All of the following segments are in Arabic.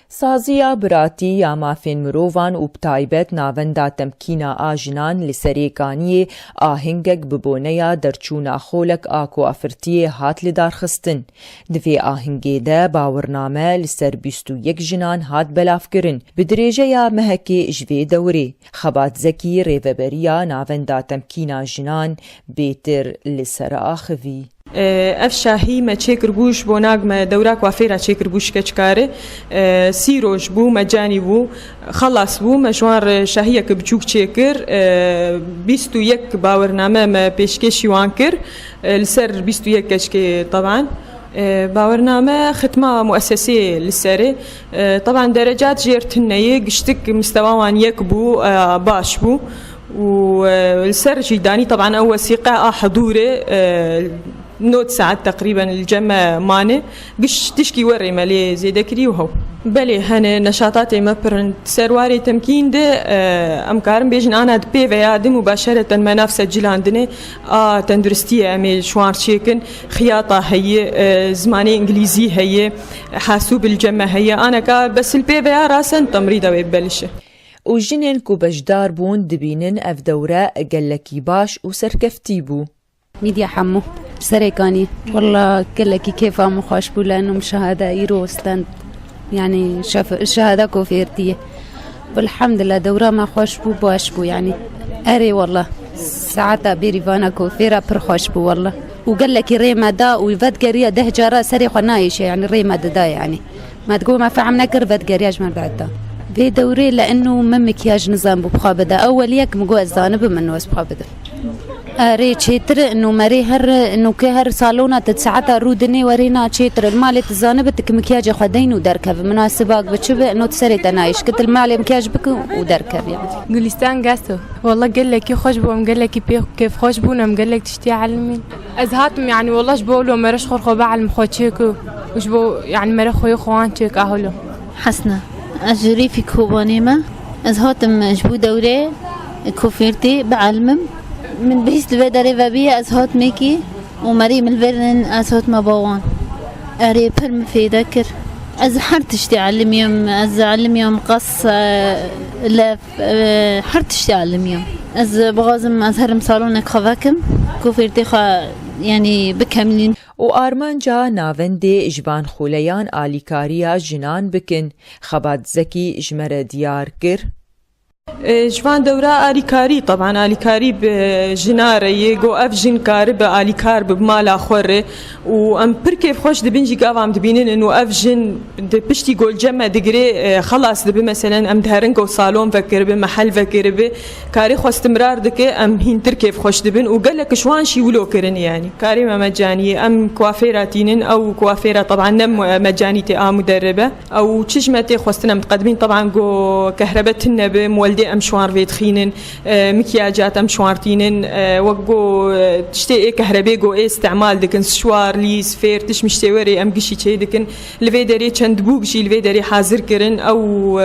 سازیا براتی یا مافین مروان و بتایبت ناوندا تمکینا آجنان لسریکانی آهنگک ببونیا درچونا خولک آکو افرتی هات لدارخستن. دوی آهنگی ده باورنامه لسر 21 جنان هات بلاف کرن. بدریجه یا مهکی جوی دوری. خبات زکی ریوبریا ناوندا تمکینا جنان بیتر لسر آخوی. اف شاهی ما چیکر بوش بو ناغم دورا کوافیرا چیکر بوش کچکاره سی روش بو مجانی بو خلاص بو مشوار شاهیه که بچوک چیکر 21 باورنامه ما پیشکشی وان کر لسر 21 کچکی طبعا باورنامه ختمه مؤسسية للسري طبعا درجات جيرتنية قشتك مستوى يك بو باش بو والسر جيداني طبعا أول وثيقة حضوري نوت ساعات تقريبا الجمع ماني قش تشكي وري مالي زي دكري وهو بلي هن نشاطاتي مبرن سرواري تمكين ده امكارم بيجن انا بي فياد مباشره منافسه جلاندني تندرستي امي شوار تشيكن خياطه هي زماني انجليزي هي حاسوب الجمع هي انا كا بس البي في راسا تمريضه ويبلشه وجنن كو بجدار بون دبينن اف دوره قالكي باش وسركفتي بو ميديا حمو سريكاني والله قالكي كيف مخاش بو لانه مشاهده يروستند يعني شاف الشهاده كوفيرتيه والحمد لله دوره ما خوش بو باش بو يعني اري والله ساعتها بيريفانا كوفيرا برخوش بو والله وقال لك ريما دا وفات قريه ده جرا سري خنايش يعني ريما دا يعني ما تقول ما فهمنا كرفت قريه اجمل بعد دا بدوري لانه ما مكياج نظام بخابده اول يك مقو الزانب من وس بخابده اري تشيتر انه مري هر انه كهر صالونه تسعه رودني ورينا تشيتر المال تزانبتك مكياج خدين ودركب مناسبات بتشبه انه تسري تنايش كنت المال مكياج بك ودركب يعني جولستان قاسو والله قال لك خوش بو قال لك كيف خوش بونا قال لك تشتي علمين ازهاتم يعني والله جبولو مرش خرخو بعلم خوتشيكو وجبو يعني مرخو خوان تشيك اهلو حسنه اجري في كوبانيما ازهاتم جبو دوري كوفيرتي بعلمم من بحيث الفيدري فابية أزهات ميكي ومريم الفيرن أزهات مباوان أري برم في ذكر أز حرتش تعلم يوم أز علم يوم قص لا حرتش تعلم يوم أز بغازم أزهرم صالونك خواكم كوفيرتي يعني بكاملين وآرمانجا ناوندي جبان خوليان آليكاريا جنان بكن خبات زكي جمر ديار كر جوان دورة آليكاري طبعا آليكاري بجنارة يجو أف جنكار بآليكار بمالا خورة وأم بركيف خوش دبنجي قاوام دبينين إنه أف جن بشتي قول جمع دقري خلاص دبي مثلا أم دهرنكو صالون فكر بمحل فكر بكاري خو استمرار دكي أم هين تركيف خوش دبن وقال لك شوان شي ولو كرن يعني كاري ما مجانية أم كوافيراتين أو كوافيرة طبعا نم مجاني تي مدربة أو تشجمتي خوستنا متقدمين طبعا جو كهربتنا بمولدي أم شوار فيدخينن مكياجات أم شوارتينن وقو تشتي كهرباء جو استعمال دكن شوار ليس فير تش مشتوري أم قشي شيء دكن الفيدري چند بوجي الفيدري حاضر كرن أو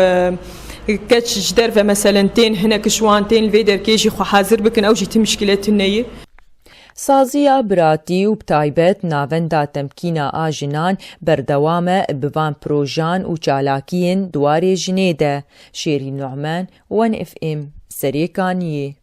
كاتش جدرفة مثلا تين هنا كشوانتين الفيدر كيجي خو حاضر بكن أو جيت مشكلة النية سازیا براتی و بتایبت ناوندا تمکینا آجنان بردوامه بوان پروژان و چالاکین دواری جنیده. شیرین نعمان 1FM سریکانیه.